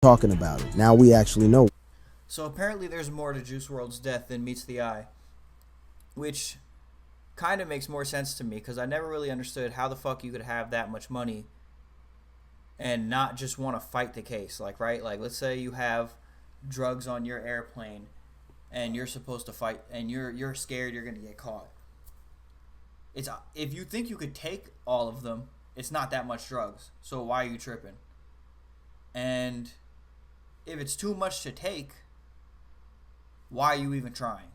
talking about it. Now we actually know. So apparently there's more to Juice WRLD's death than meets the eye, which kind of makes more sense to me because I never really understood how the fuck you could have that much money and not just want to fight the case. Like, right? Like, let's say you have drugs on your airplane and you're supposed to fight and you're scared you're going to get caught. It's if you think you could take all of them, it's not that much drugs. So why are you tripping? And if it's too much to take, why are you even trying?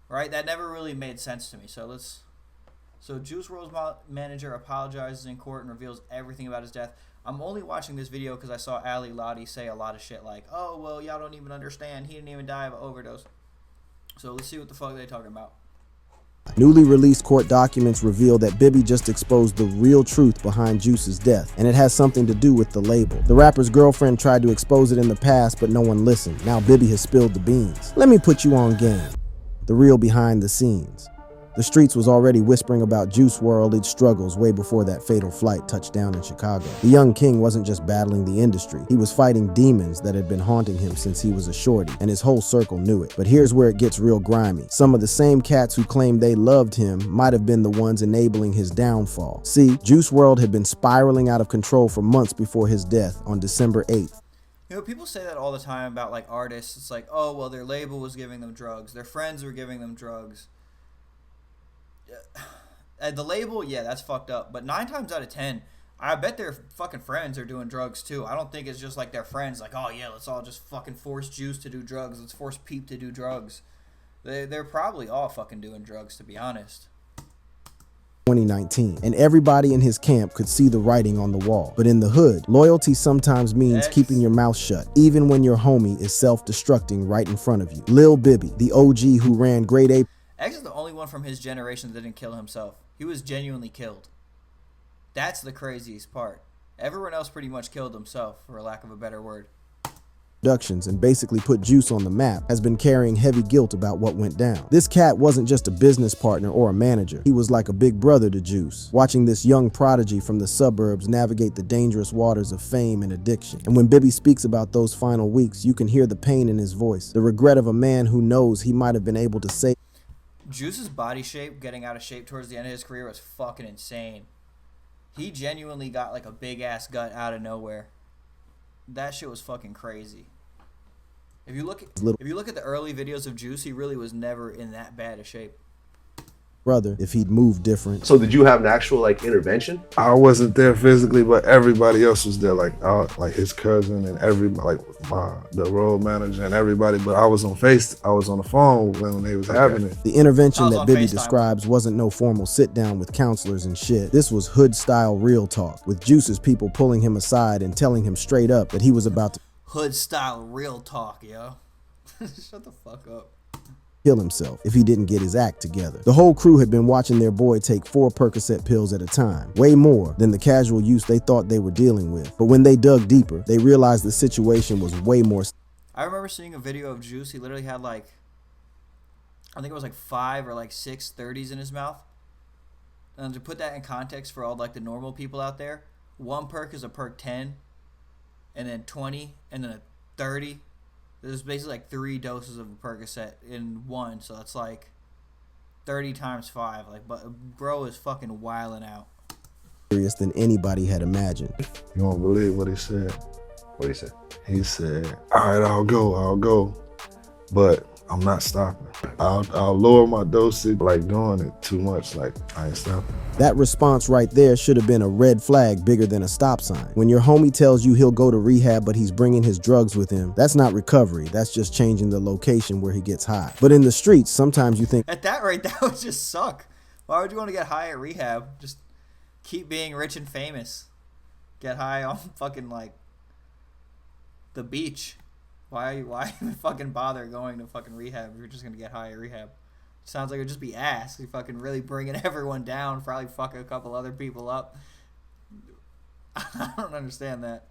Right? That never really made sense to me. So Juice WRLD's manager apologizes in court and reveals everything about his death. I'm only watching this video because I saw Ali Lottie say a lot of shit like, oh, well, y'all don't even understand. He didn't even die of an overdose. So let's see what the fuck they're talking about. Newly released court documents reveal that Bibby just exposed the real truth behind Juice's death, and it has something to do with the label. The rapper's girlfriend tried to expose it in the past, but no one listened. Now Bibby has spilled the beans. Let me put you on game. The real behind the scenes. The streets was already whispering about Juice WRLD, its struggles way before that fatal flight touched down in Chicago. The young king wasn't just battling the industry, he was fighting demons that had been haunting him since he was a shorty, and his whole circle knew it. But here's where it gets real grimy. Some of the same cats who claimed they loved him might have been the ones enabling his downfall. See, Juice WRLD had been spiraling out of control for months before his death on December 8th. You know, people say that all the time about like artists. It's like, oh, well, their label was giving them drugs. Their friends were giving them drugs. The label, yeah, that's fucked up. But 9 times out of 10, I bet their fucking friends are doing drugs too. I don't think it's just like their friends, like, oh yeah, let's all just fucking force Juice to do drugs. Let's force Peep to do drugs. They're probably all fucking doing drugs, to be honest. 2019, and everybody in his camp could see the writing on the wall. But in the hood, loyalty sometimes means keeping your mouth shut, even when your homie is self-destructing right in front of you. Lil Bibby, the OG who ran Grade A. X is the only one from his generation that didn't kill himself. He was genuinely killed. That's the craziest part. Everyone else pretty much killed himself, for lack of a better word. Productions and basically put Juice on the map, has been carrying heavy guilt about what went down. This cat wasn't just a business partner or a manager. He was like a big brother to Juice, watching this young prodigy from the suburbs navigate the dangerous waters of fame and addiction. And when Bibby speaks about those final weeks, you can hear the pain in his voice, the regret of a man who knows he might have been able to save. Juice's body shape, getting out of shape towards the end of his career, was fucking insane. He genuinely got like a big ass gut out of nowhere. That shit was fucking crazy. If you look at the early videos of Juice, he really was never in that bad a shape. Brother, if he'd moved different. So did you have an actual like intervention? I wasn't there physically, but everybody else was there, like his cousin and the road manager and everybody. But I was on the phone when they was having it. The intervention that Bibby describes wasn't no formal sit down with counselors and shit. This was hood style real talk, with Juice's people pulling him aside and telling him straight up that he was about to hood style real talk, yo. Shut the fuck up. Kill himself if he didn't get his act together. The whole crew had been watching their boy take 4 Percocet pills at a time, way more than the casual use they thought they were dealing with. But when they dug deeper, they realized the situation was way more. I remember seeing a video of Juice. He literally had like, I think it was like 5 or like 6 30s in his mouth. And to put that in context for all like the normal people out there, 1 perk is a perk 10, and then 20, and then a 30. There's basically like 3 doses of a Percocet in one, so that's like 30 times 5. Like, but bro is fucking wilding out. Serious than anybody had imagined. You won't believe what he said. What did he say? He said, "All right, I'll go, but I'm not stopping. I'll lower my dosage, like doing it too much, like I ain't stopping." That response right there should have been a red flag bigger than a stop sign. When your homie tells you he'll go to rehab but he's bringing his drugs with him, that's not recovery, that's just changing the location where he gets high. But in the streets, sometimes you think, at that rate, that would just suck. Why would you want to get high at rehab? Just keep being rich and famous. Get high on fucking like the beach. Why even fucking bother going to fucking rehab if you're just gonna get high at rehab? Sounds like it'd just be ass. You fucking really bringing everyone down, probably fuck a couple other people up. I don't understand that.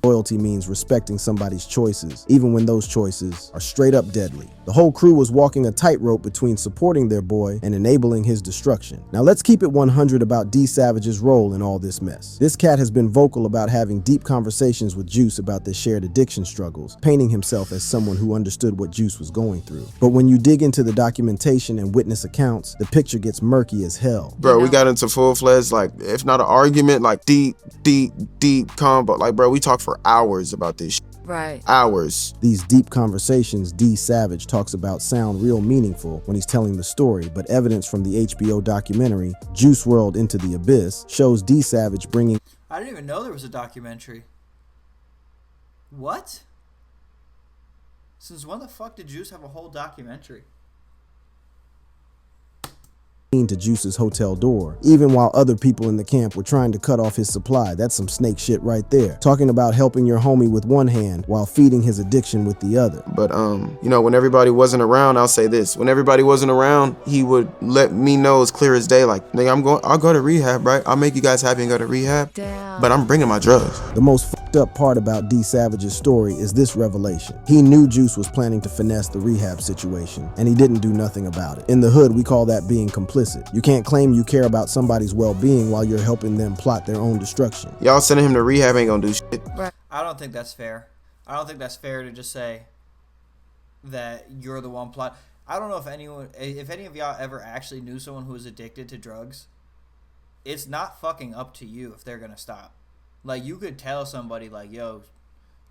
Loyalty means respecting somebody's choices, even when those choices are straight up deadly. The whole crew was walking a tightrope between supporting their boy and enabling his destruction. Now let's keep it 100 about D Savage's role in all this mess. This cat has been vocal about having deep conversations with Juice about their shared addiction struggles, painting himself as someone who understood what Juice was going through. But when you dig into the documentation and witness accounts, the picture gets murky as hell. Bro, we got into full-fledged, like, if not an argument, like deep combo. Like, bro, we talked for hours about this shit. Right. Hours. These deep conversations D Savage talks about sound real meaningful when he's telling the story, but evidence from the HBO documentary Juice WRLD Into the Abyss shows D Savage bringing... I didn't even know there was a documentary. What? Since when the fuck did Juice have a whole documentary? to Juice's hotel door, even while other people in the camp were trying to cut off his supply. That's some snake shit right there. Talking about helping your homie with one hand while feeding his addiction with the other. But you know, when everybody wasn't around, I'll say this: when everybody wasn't around, he would let me know as clear as day, like, nigga, I'll go to rehab, right? I'll make you guys happy and go to rehab. Damn. But I'm bringing my drugs. The most fucked up part about D Savage's story is this revelation. He knew Juice was planning to finesse the rehab situation, and he didn't do nothing about it. In the hood, we call that being complicit. You can't claim you care about somebody's well-being while you're helping them plot their own destruction. Y'all sending him to rehab ain't gonna do shit. I don't think that's fair. I don't think that's fair to just say that you're the one plot. I don't know if any of y'all ever actually knew someone who was addicted to drugs. It's not fucking up to you if they're gonna stop. Like, you could tell somebody, like, yo,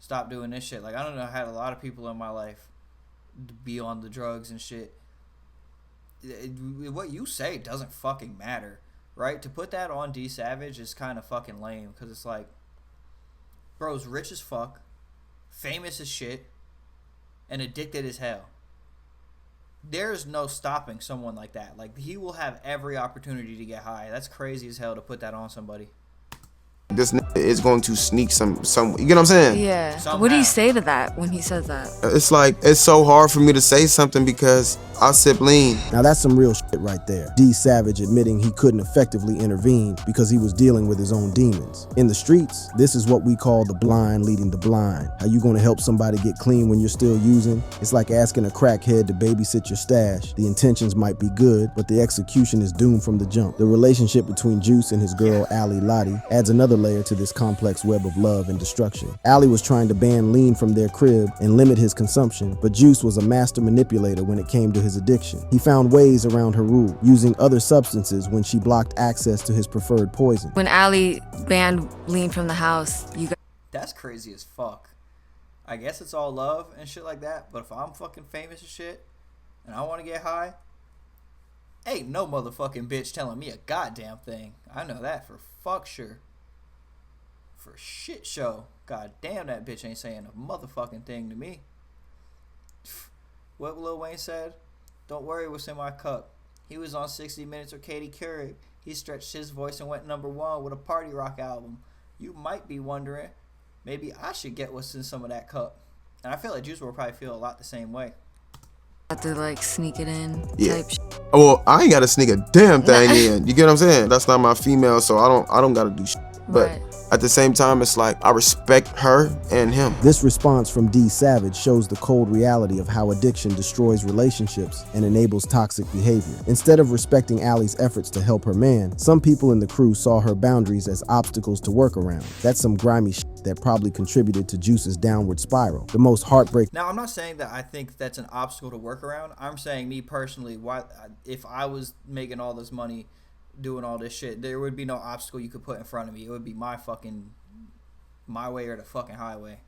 stop doing this shit. Like, I don't know, I had a lot of people in my life be on the drugs and shit. What you say doesn't fucking matter, right? To put that on D Savage is kind of fucking lame, because it's like, bro's rich as fuck, famous as shit, and addicted as hell. There's no stopping someone like that. Like, he will have every opportunity to get high. That's crazy as hell to put that on somebody. This nigga is going to sneak some, you get what I'm saying? Yeah. Somehow. What do you say to that when he says that? It's like, it's so hard for me to say something because I sip lean. Now that's some real shit right there. D Savage admitting he couldn't effectively intervene because he was dealing with his own demons. In the streets, this is what we call the blind leading the blind. How you gonna help somebody get clean when you're still using? It's like asking a crackhead to babysit your stash. The intentions might be good, but the execution is doomed from the jump. The relationship between Juice and his girl Allie Lottie adds another layer to this complex web of love and destruction. Allie was trying to ban lean from their crib and limit his consumption, but Juice was a master manipulator when it came to his addiction. He found ways around her rule, using other substances when she blocked access to his preferred poison. When Allie banned lean from the house, you guys... That's crazy as fuck. I guess it's all love and shit like that, but if I'm fucking famous as shit and I want to get high, ain't no motherfucking bitch telling me a goddamn thing. I know that for fuck sure. For shit show. God damn, that bitch ain't saying a motherfucking thing to me. What Lil Wayne said? Don't worry what's in my cup. He was on 60 Minutes with Katie Couric. He stretched his voice and went #1 with a party rock album. You might be wondering, maybe I should get what's in some of that cup. And I feel like Juice WRLD probably feel a lot the same way. have to like sneak it in Yeah. type shit. Well, I ain't gotta sneak a damn thing in. You get what I'm saying? That's not my female, so I don't gotta do shit. But Right. at the same time, it's like I respect her and him. This response from D Savage shows the cold reality of how addiction destroys relationships and enables toxic behavior. Instead of respecting Allie's efforts to help her man, some people in the crew saw her boundaries as obstacles to work around. That's some grimy shit that probably contributed to Juice's downward spiral. The most heartbreaking. Now, I'm not saying that I think that's an obstacle to work around. I'm saying, me personally, why, if I was making all this money doing all this shit, there would be no obstacle you could put in front of me. It would be my way or the fucking highway.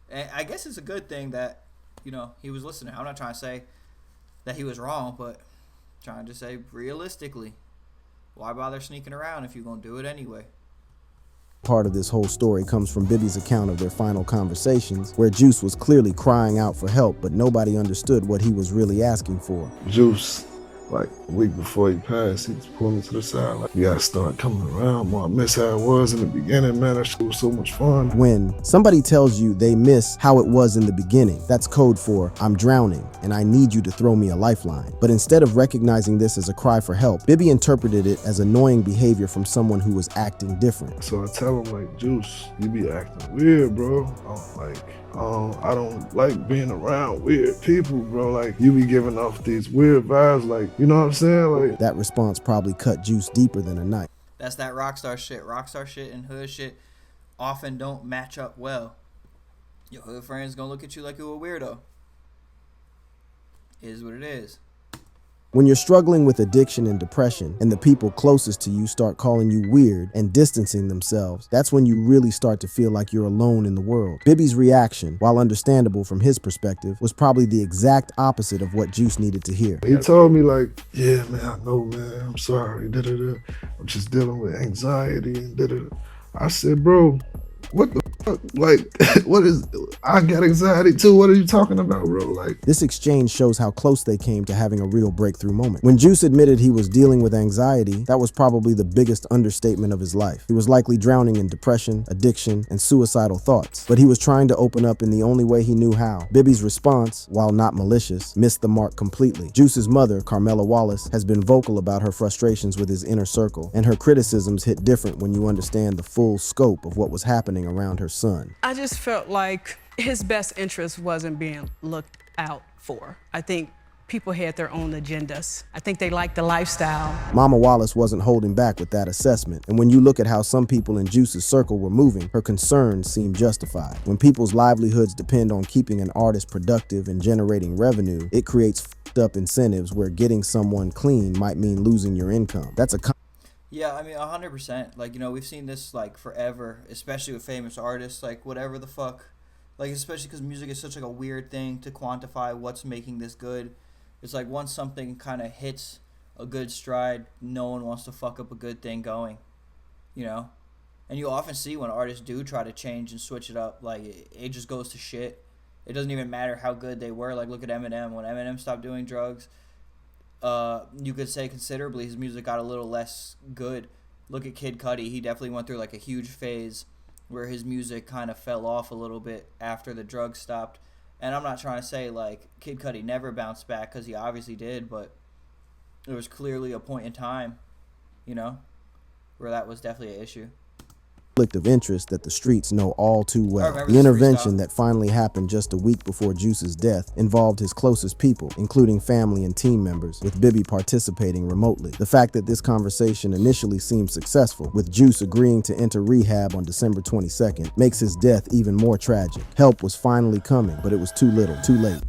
And I guess it's a good thing that, you know, he was listening. I'm not trying to say that he was wrong, but trying to say realistically, why bother sneaking around if you're going to do it anyway? Part of this whole story comes from Bibby's account of their final conversations, where Juice was clearly crying out for help, but nobody understood what he was really asking for. Juice, like a week before he passed, he just pulled me to the side like, you gotta start coming around more. I miss how it was in the beginning, man. That shit was so much fun. When somebody tells you they miss how it was in the beginning, that's code for I'm drowning and I need you to throw me a lifeline. But instead of recognizing this as a cry for help, Bibby interpreted it as annoying behavior from someone who was acting different. So I tell him like, Juice, you be acting weird, bro. I don't like being around weird people, bro. Like, you be giving off these weird vibes, like, you know what I'm saying? Like, that response probably cut Juice deeper than a knife. That's that rockstar shit. Rockstar shit and hood shit often don't match up well. Your hood friends gonna look at you like you're a weirdo. It is what it is. When you're struggling with addiction and depression and the people closest to you start calling you weird and distancing themselves, that's when you really start to feel like you're alone in the world. Bibby's reaction, while understandable from his perspective, was probably the exact opposite of what Juice needed to hear. He told me like, yeah, man, I know, man, I'm sorry, da-da-da. I'm just dealing with anxiety and da-da-da. I said, bro, what the fuck? Like, I got anxiety too. What are you talking about, bro? Like, this exchange shows how close they came to having a real breakthrough moment. When Juice admitted he was dealing with anxiety, that was probably the biggest understatement of his life. He was likely drowning in depression, addiction, and suicidal thoughts, but he was trying to open up in the only way he knew how. Bibby's response, while not malicious, missed the mark completely. Juice's mother, Carmela Wallace, has been vocal about her frustrations with his inner circle, and her criticisms hit different when you understand the full scope of what was happening around her son. I just felt like his best interest wasn't being looked out for. I think people had their own agendas. I think they liked the lifestyle. Mama Wallace wasn't holding back with that assessment, and when you look at how some people in Juice's circle were moving, her concerns seem justified. When people's livelihoods depend on keeping an artist productive and generating revenue, it creates f***ed up incentives where getting someone clean might mean losing your income. That's a Yeah, I mean, 100%. Like, you know, we've seen this, like, forever, especially with famous artists, like, whatever the fuck. Like, especially because music is such, like, a weird thing to quantify what's making this good. It's like once something kind of hits a good stride, no one wants to fuck up a good thing going, you know? And you often see when artists do try to change and switch it up, like, it just goes to shit. It doesn't even matter how good they were. Like, look at Eminem. When Eminem stopped doing drugs, you could say considerably his music got a little less good. Look at Kid Cudi. He definitely went through like a huge phase where his music kind of fell off a little bit after the drugs stopped. And I'm not trying to say like Kid Cudi never bounced back, because he obviously did, but there was clearly a point in time, you know, where that was definitely an issue. conflict of interest that the streets know all too well. remember The this intervention freestyle. that finally happened just a week before Juice's death involved his closest people, including family and team members, with Bibby participating remotely. The fact that this conversation initially seemed successful, with Juice agreeing to enter rehab on December 22nd, makes his death even more tragic. Help was finally coming, but it was too little, too late.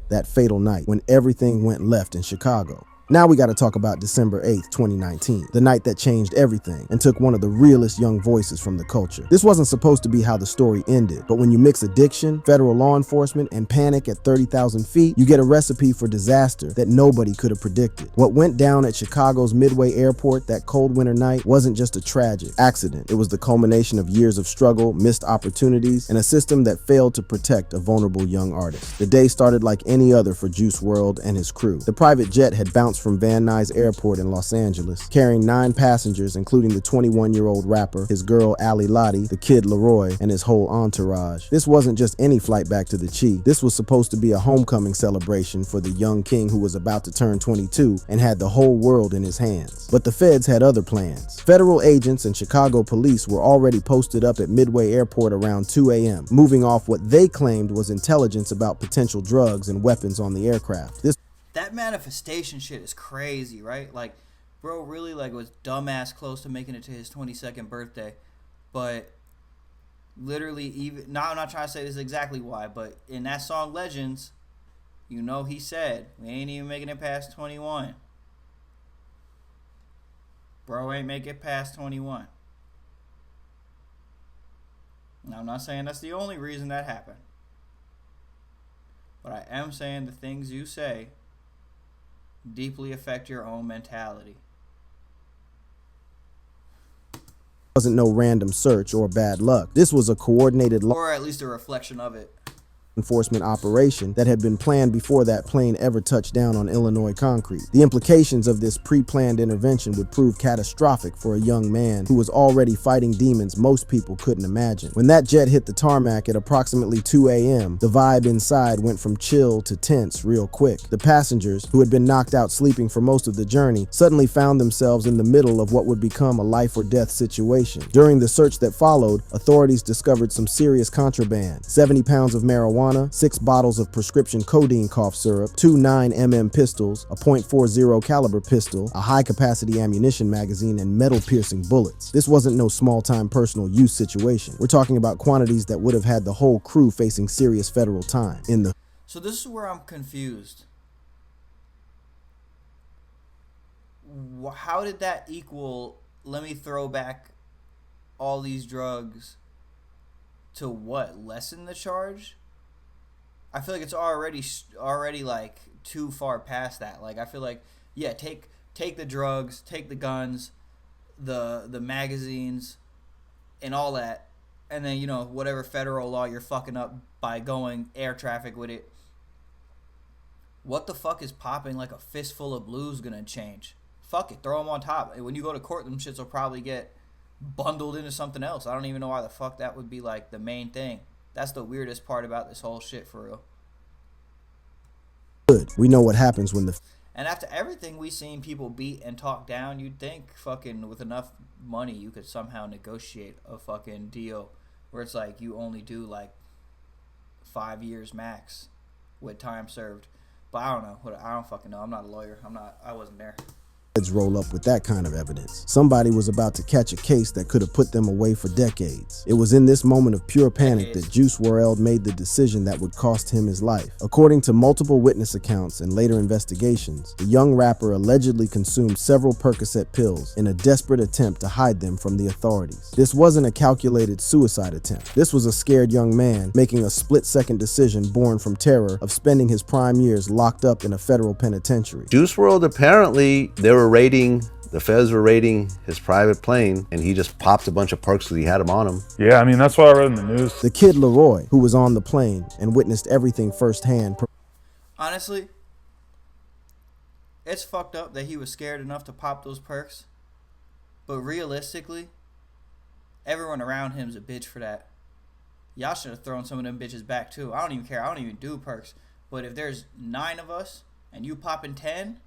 That fatal night when everything went left in Chicago. Now we gotta talk about December 8th, 2019, the night that changed everything and took one of the realest young voices from the culture. This wasn't supposed to be how the story ended, but when you mix addiction, federal law enforcement, and panic at 30,000 feet, you get a recipe for disaster that nobody could have predicted. What went down at Chicago's Midway Airport that cold winter night wasn't just a tragic accident. It was the culmination of years of struggle, missed opportunities, and a system that failed to protect a vulnerable young artist. The day started like any other for Juice WRLD and his crew. The private jet had bounced from Van Nuys Airport in Los Angeles, carrying 9 passengers, including the 21-year-old rapper, his girl Ali Lottie, the kid Leroy, and his whole entourage. This wasn't just any flight back to the Chi. This was supposed to be a homecoming celebration for the young king who was about to turn 22 and had the whole world in his hands. But the feds had other plans. Federal agents and Chicago police were already posted up at Midway Airport around 2 a.m., moving off what they claimed was intelligence about potential drugs and weapons on the aircraft. That manifestation shit is crazy, right? Like, bro really like was dumbass close to making it to his 22nd birthday, but literally even now, I'm not trying to say this exactly why, but in that song Legends, you know, he said we ain't even making it past 21. Bro ain't make it past 21. Now, I'm not saying that's the only reason that happened, but I am saying the things you say deeply affect your own mentality. Wasn't no random search or bad luck. This was a coordinated Or at least a reflection of it. enforcement operation that had been planned before that plane ever touched down on Illinois concrete. The implications of this pre-planned intervention would prove catastrophic for a young man who was already fighting demons most people couldn't imagine. When that jet hit the tarmac at approximately 2 a.m., the vibe inside went from chill to tense real quick. The passengers, who had been knocked out sleeping for most of the journey, suddenly found themselves in the middle of what would become a life or death situation. During the search that followed, authorities discovered some serious contraband: 70 pounds of marijuana, 6 bottles of prescription codeine cough syrup, 2 9mm pistols, a .40 caliber pistol, a high-capacity ammunition magazine, and metal-piercing bullets. This wasn't no small-time personal use situation. We're talking about quantities that would have had the whole crew facing serious federal time. So this is where I'm confused. How did that equal, let me throw back all these drugs to what? Lessen the charge? I feel like it's already like too far past that. Like, I feel like, yeah, take the drugs, take the guns, the magazines, and all that, and then, you know, whatever federal law you're fucking up by going air traffic with it. What the fuck is popping like a fistful of blues gonna change? Fuck it, throw them on top. And when you go to court, them shits will probably get bundled into something else. I don't even know why the fuck that would be like the main thing. That's the weirdest part about this whole shit, for real. Good. We know what happens when the... And after everything we seen people beat and talk down, you'd think fucking with enough money you could somehow negotiate a fucking deal where it's like you only do like 5 years max with time served. But I don't know. I don't fucking know. I'm not a lawyer. I wasn't there. Roll up with that kind of evidence. Somebody was about to catch a case that could have put them away for decades. It was in this moment of pure panic that Juice WRLD made the decision that would cost him his life. According to multiple witness accounts and later investigations, the young rapper allegedly consumed several Percocet pills in a desperate attempt to hide them from the authorities. This wasn't a calculated suicide attempt. This was a scared young man making a split-second decision born from terror of spending his prime years locked up in a federal penitentiary. Juice WRLD, apparently the feds were raiding his private plane, and he just popped a bunch of perks because he had them on him. Yeah, I mean, that's what I read in the news. The kid Leroy, who was on the plane and witnessed everything firsthand. Honestly, it's fucked up that he was scared enough to pop those perks. But realistically, everyone around him is a bitch for that. Y'all should have thrown some of them bitches back too. I don't even care. I don't even do perks. But if there's 9 of us and you popping 10...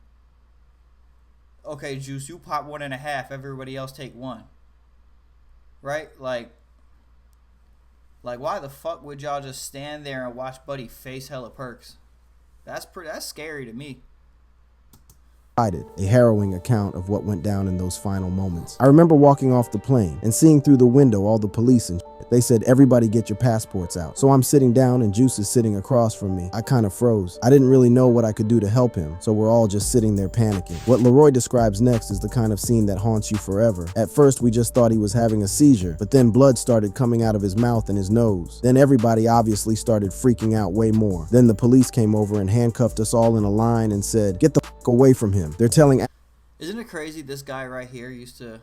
okay, Juice, you pop 1.5, everybody else take 1. Right? Like why the fuck would y'all just stand there and watch Buddy face hella perks? That's scary to me. A harrowing account of what went down in those final moments. I remember walking off the plane and seeing through the window all the police and shit. They said, everybody get your passports out. So I'm sitting down and Juice is sitting across from me. I kind of froze. I didn't really know what I could do to help him, so we're all just sitting there panicking. What Leroy describes next is the kind of scene that haunts you forever. At first, we just thought he was having a seizure, but then blood started coming out of his mouth and his nose. Then everybody obviously started freaking out way more. Then the police came over and handcuffed us all in a line and said, get the fuck away from him. They're telling... Isn't it crazy this guy right here used to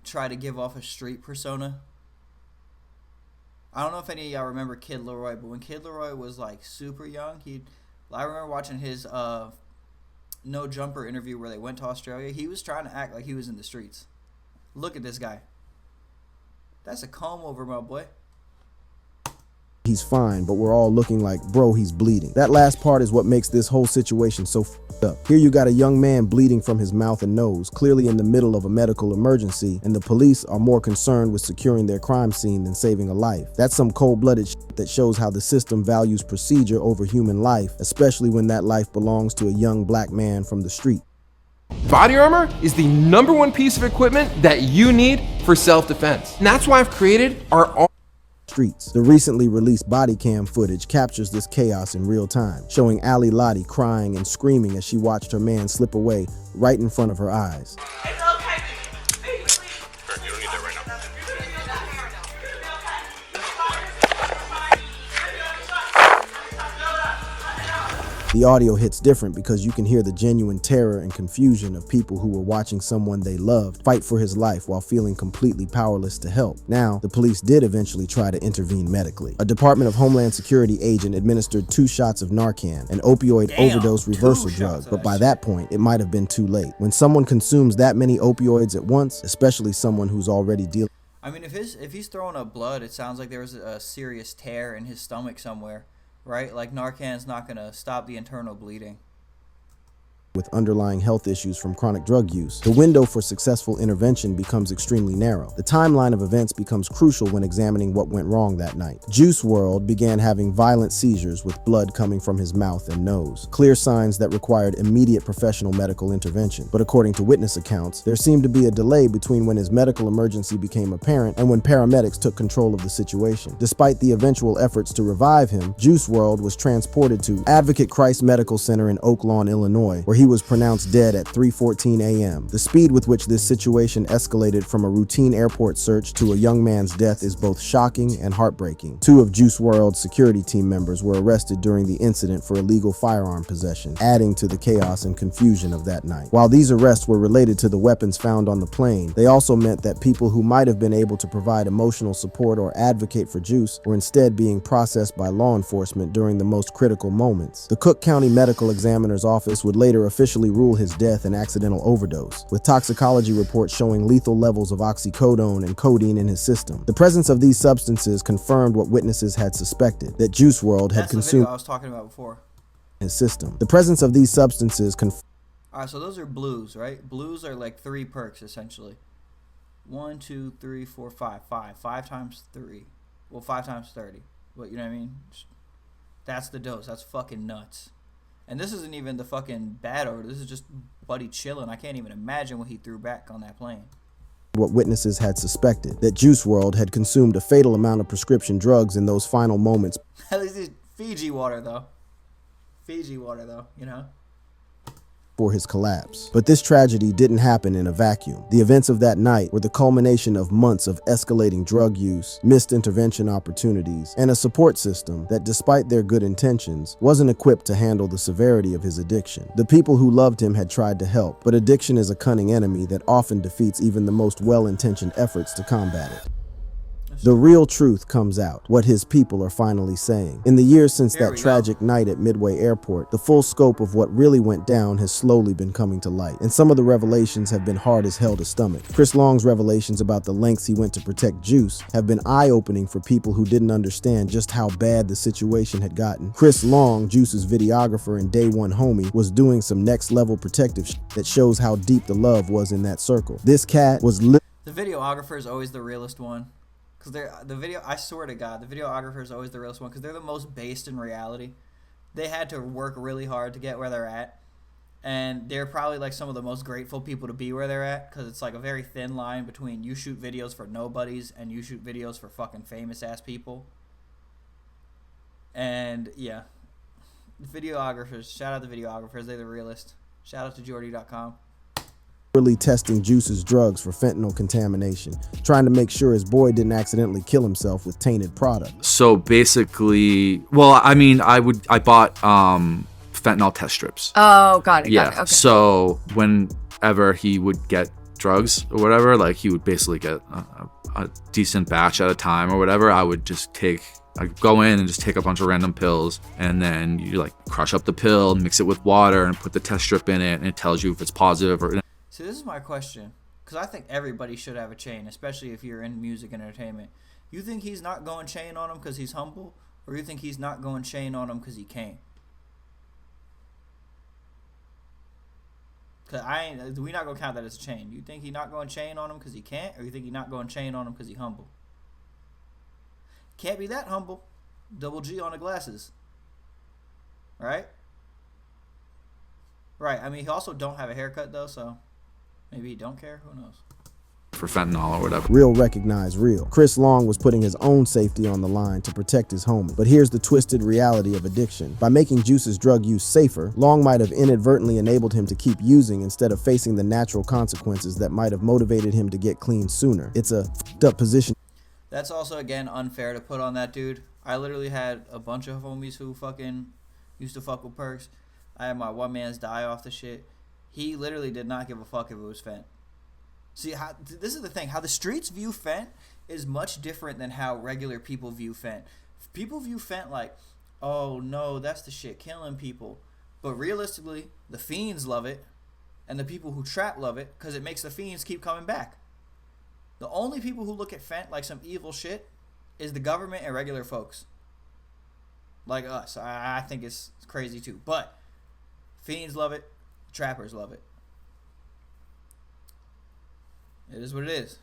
try to give off a street persona? I don't know if any of y'all remember Kid Leroy, but when Kid Leroy was like super young, I remember watching his No Jumper interview where they went to Australia. He was trying to act like he was in the streets. Look at this guy. That's a comb over, my boy. He's fine, but we're all looking like, bro, he's bleeding. That last part is what makes this whole situation so f***ed up. Here you got a young man bleeding from his mouth and nose, clearly in the middle of a medical emergency, and the police are more concerned with securing their crime scene than saving a life. That's some cold-blooded shit that shows how the system values procedure over human life, especially when that life belongs to a young black man from the street. Body armor is the #1 piece of equipment that you need for self-defense. And that's why I've created our streets. The recently released body cam footage captures this chaos in real time, showing Ali Lottie crying and screaming as she watched her man slip away right in front of her eyes. The audio hits different because you can hear the genuine terror and confusion of people who were watching someone they loved fight for his life while feeling completely powerless to help. Now, the police did eventually try to intervene medically. A Department of Homeland Security agent administered 2 shots of Narcan, an opioid overdose reversal drug, but by that point, it might have been too late. When someone consumes that many opioids at once, especially someone who's already dealing. I mean, if he's throwing up blood, it sounds like there was a serious tear in his stomach somewhere, right? Like Narcan's not gonna stop the internal bleeding. With underlying health issues from chronic drug use, the window for successful intervention becomes extremely narrow. The timeline of events becomes crucial when examining what went wrong that night. Juice WRLD began having violent seizures with blood coming from his mouth and nose, clear signs that required immediate professional medical intervention. But according to witness accounts, there seemed to be a delay between when his medical emergency became apparent and when paramedics took control of the situation. Despite the eventual efforts to revive him, Juice WRLD was transported to Advocate Christ Medical Center in Oak Lawn, Illinois, where he was pronounced dead at 3:14 a.m. The speed with which this situation escalated from a routine airport search to a young man's death is both shocking and heartbreaking. 2 of Juice WRLD's security team members were arrested during the incident for illegal firearm possession, adding to the chaos and confusion of that night. While these arrests were related to the weapons found on the plane, they also meant that people who might have been able to provide emotional support or advocate for Juice were instead being processed by law enforcement during the most critical moments. The Cook County Medical Examiner's Office would later officially rule his death an accidental overdose, with toxicology reports showing lethal levels of oxycodone and codeine in his system. The presence of these substances confirmed what witnesses had suspected, that Juice WRLD had consumed I was talking about before. his system. The presence of these substances Alright, so those are blues, right? Blues are like 3 perks, essentially. 1, 2, 3, 4, 5. 5 times 3. Well, 5 times 30. But you know what I mean? That's the dose. That's fucking nuts. And this isn't even the fucking bad order. This is just Buddy chilling. I can't even imagine what he threw back on that plane. What witnesses had suspected, that Juice WRLD had consumed a fatal amount of prescription drugs in those final moments. At least it's Fiji water, though. You know? For his collapse. But this tragedy didn't happen in a vacuum. The events of that night were the culmination of months of escalating drug use, missed intervention opportunities, and a support system that, despite their good intentions, wasn't equipped to handle the severity of his addiction. The people who loved him had tried to help, but addiction is a cunning enemy that often defeats even the most well-intentioned efforts to combat it. The real truth comes out, what his people are finally saying. In the years since that tragic night at Midway Airport, the full scope of what really went down has slowly been coming to light, and some of the revelations have been hard as hell to stomach. Chris Long's revelations about the lengths he went to protect Juice have been eye-opening for people who didn't understand just how bad the situation had gotten. Chris Long, Juice's videographer and day one homie, was doing some next-level protective shit that shows how deep the love was in that circle. This cat was The videographer is always the realest one. Because I swear to God, the videographer is always the realest one because they're the most based in reality. They had to work really hard to get where they're at. And they're probably like some of the most grateful people to be where they're at because it's like a very thin line between you shoot videos for nobodies and you shoot videos for fucking famous ass people. And yeah, the videographers, shout out the videographers, they're the realest. Shout out to Jordy.com. Testing Juice's drugs for fentanyl contamination, trying to make sure his boy didn't accidentally kill himself with tainted product. So basically, well, I mean, I bought fentanyl test strips. Oh, got it. Yeah. Got it. Okay. So whenever he would get drugs or whatever, like he would basically get a decent batch at a time or whatever. I'd go in and just take a bunch of random pills, and then you like crush up the pill, mix it with water, and put the test strip in it, and it tells you if it's positive or. See, this is my question, because I think everybody should have a chain, especially if you're in music and entertainment. You think he's not going chain on him because he's humble, or you think he's not going chain on him because he can't? Because we're not going to count that as a chain. You think he's not going chain on him because he can't, or you think he's not going chain on him because he's humble? Can't be that humble. Double G on the glasses. Right? Right, I mean, he also don't have a haircut, though, so... Maybe he don't care? Who knows? For fentanyl or whatever. Real recognize real. Chris Long was putting his own safety on the line to protect his homie. But here's the twisted reality of addiction. By making Juice's drug use safer, Long might have inadvertently enabled him to keep using instead of facing the natural consequences that might have motivated him to get clean sooner. It's a f***ed up position. That's also, again, unfair to put on that dude. I literally had a bunch of homies who fucking used to fuck with perks. I had my one man's die off the shit. He literally did not give a fuck if it was fent. See, this is the thing. How the streets view fent is much different than how regular people view fent. People view fent like, oh no, that's the shit killing people. But realistically, the fiends love it, and the people who trap love it because it makes the fiends keep coming back. The only people who look at fent like some evil shit is the government and regular folks. Like us. I think it's crazy too. But fiends love it, trappers love it. It is what it is.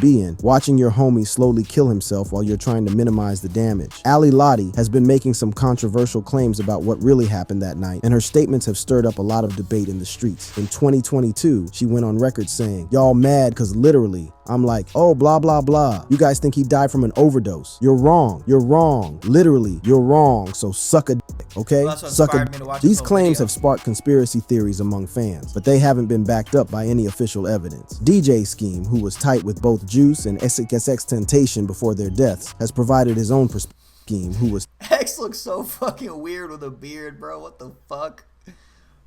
Being watching your homie slowly kill himself while you're trying to minimize the damage. Ali Lottie has been making some controversial claims about what really happened that night, and her statements have stirred up a lot of debate in the streets. In 2022, she went on record saying, "Y'all mad cause literally I'm like, oh, blah, blah, blah. You guys think he died from an overdose. You're wrong. You're wrong. Literally, you're wrong. So suck a dick, okay? Well, Suck a dick." These claims have sparked conspiracy theories among fans, but they haven't been backed up by any official evidence. DJ Scheme, who was tight with both Juice and XXXTentacion before their deaths, has provided his own perspective. Scheme, who was X looks so fucking weird with a beard, bro. What the fuck?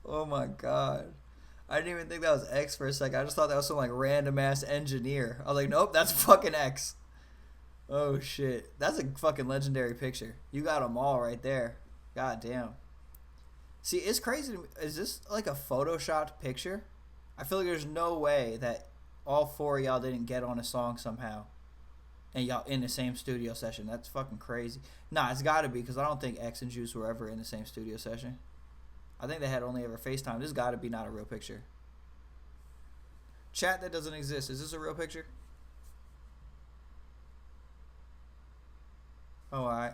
Oh my god. I didn't even think that was X for a second. I just thought that was some like random ass engineer. I was like, nope, that's fucking X. Oh shit. That's a fucking legendary picture. You got them all right there. God damn. See, it's crazy. Is this like a photoshopped picture? I feel like there's no way that all four of y'all didn't get on a song somehow. And y'all in the same studio session. That's fucking crazy. Nah, it's gotta be, because I don't think X and Juice were ever in the same studio session. I think they had only ever FaceTime. This gotta be not a real picture. Chat, that doesn't exist. Is this a real picture? Oh, alright.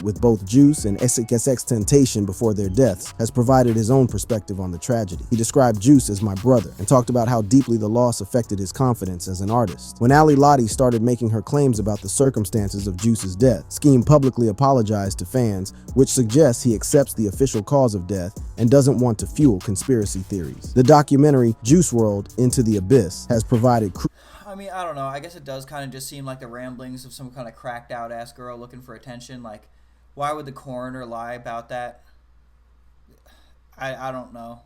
with both Juice and XXXTentacion before their deaths, has provided his own perspective on the tragedy. He described Juice as my brother and talked about how deeply the loss affected his confidence as an artist. When Ali Lottie started making her claims about the circumstances of Juice's death, Scheme publicly apologized to fans, which suggests he accepts the official cause of death and doesn't want to fuel conspiracy theories. The documentary Juice WRLD Into the Abyss has provided I mean, I don't know. I guess it does kind of just seem like the ramblings of some kind of cracked out ass girl looking for attention. Like, why would the coroner lie about that? I don't know.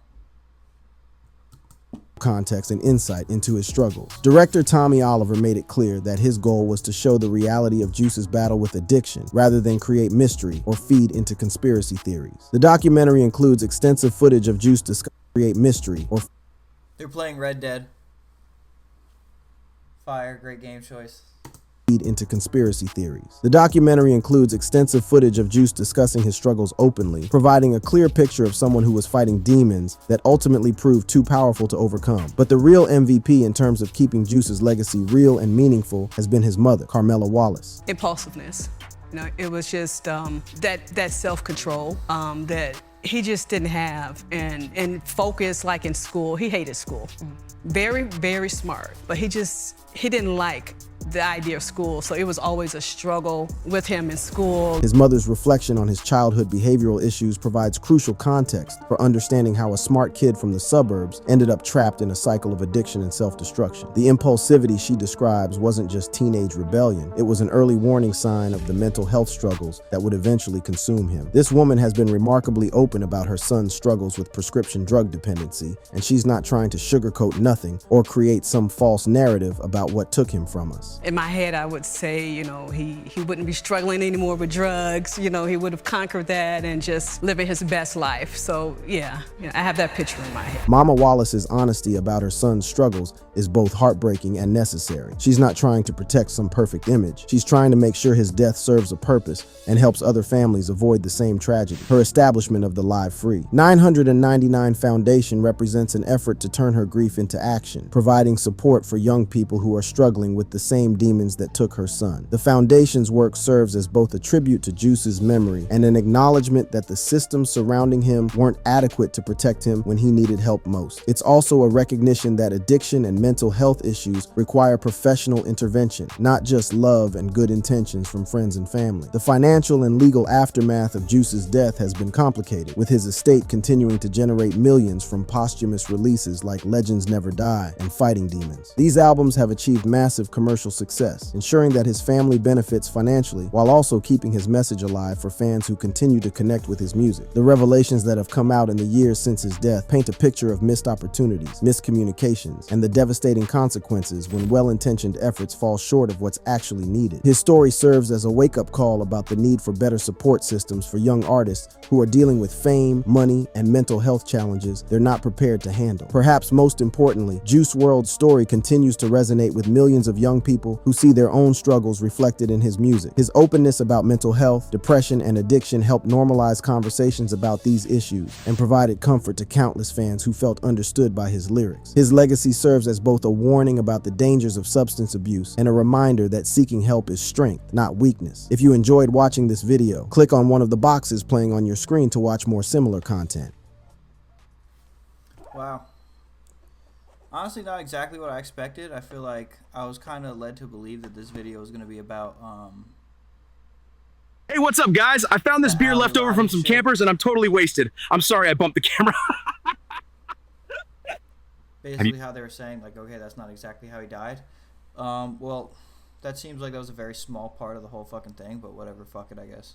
Context and insight into his struggles. Director Tommy Oliver made it clear that his goal was to show the reality of Juice's battle with addiction rather than create mystery or feed into conspiracy theories. The documentary includes extensive footage of Juice discussing create mystery or They're playing Red Dead. Fire, great game choice. Feed into conspiracy theories. The documentary includes extensive footage of Juice discussing his struggles openly, providing a clear picture of someone who was fighting demons that ultimately proved too powerful to overcome. But the real MVP in terms of keeping Juice's legacy real and meaningful has been his mother, Carmela Wallace. Impulsiveness. You know, it was just that self-control that he just didn't have, and focus, like in school. He hated school. Very, very smart, but he didn't like the idea of school, so it was always a struggle with him in school. His mother's reflection on his childhood behavioral issues provides crucial context for understanding how a smart kid from the suburbs ended up trapped in a cycle of addiction and self-destruction. The impulsivity she describes wasn't just teenage rebellion, it was an early warning sign of the mental health struggles that would eventually consume him. This woman has been remarkably open about her son's struggles with prescription drug dependency, and she's not trying to sugarcoat nothing or create some false narrative about what took him from us. In my head, I would say, you know, he wouldn't be struggling anymore with drugs. You know, he would have conquered that and just living his best life. So, yeah, I have that picture in my head. Mama Wallace's honesty about her son's struggles is both heartbreaking and necessary. She's not trying to protect some perfect image. She's trying to make sure his death serves a purpose and helps other families avoid the same tragedy. Her establishment of the Live Free 999 Foundation represents an effort to turn her grief into action, providing support for young people who are struggling with the same demons that took her son. The foundation's work serves as both a tribute to Juice's memory and an acknowledgement that the systems surrounding him weren't adequate to protect him when he needed help most. It's also a recognition that addiction and mental health issues require professional intervention, not just love and good intentions from friends and family. The financial and legal aftermath of Juice's death has been complicated, with his estate continuing to generate millions from posthumous releases like Legends Never Die and Fighting Demons. These albums have achieved massive commercial success, ensuring that his family benefits financially while also keeping his message alive for fans who continue to connect with his music. The revelations that have come out in the years since his death paint a picture of missed opportunities, miscommunications, and the devastating consequences when well-intentioned efforts fall short of what's actually needed. His story serves as a wake-up call about the need for better support systems for young artists who are dealing with fame, money, and mental health challenges they're not prepared to handle. Perhaps most importantly, Juice WRLD's story continues to resonate with millions of young people who see their own struggles reflected in his music. His openness about mental health, depression, and addiction helped normalize conversations about these issues and provided comfort to countless fans who felt understood by his lyrics. His legacy serves as both a warning about the dangers of substance abuse and a reminder that seeking help is strength, not weakness. If you enjoyed watching this video, click on one of the boxes playing on your screen to watch more similar content. Wow. Honestly, not exactly what I expected. I feel like I was kind of led to believe that this video was going to be about, Hey, what's up, guys? I found this beer left over from some campers, and I'm totally wasted. I'm sorry I bumped the camera. basically how they were saying, like, okay, that's not exactly how he died. Well, that seems like that was a very small part of the whole fucking thing, but whatever, fuck it, I guess.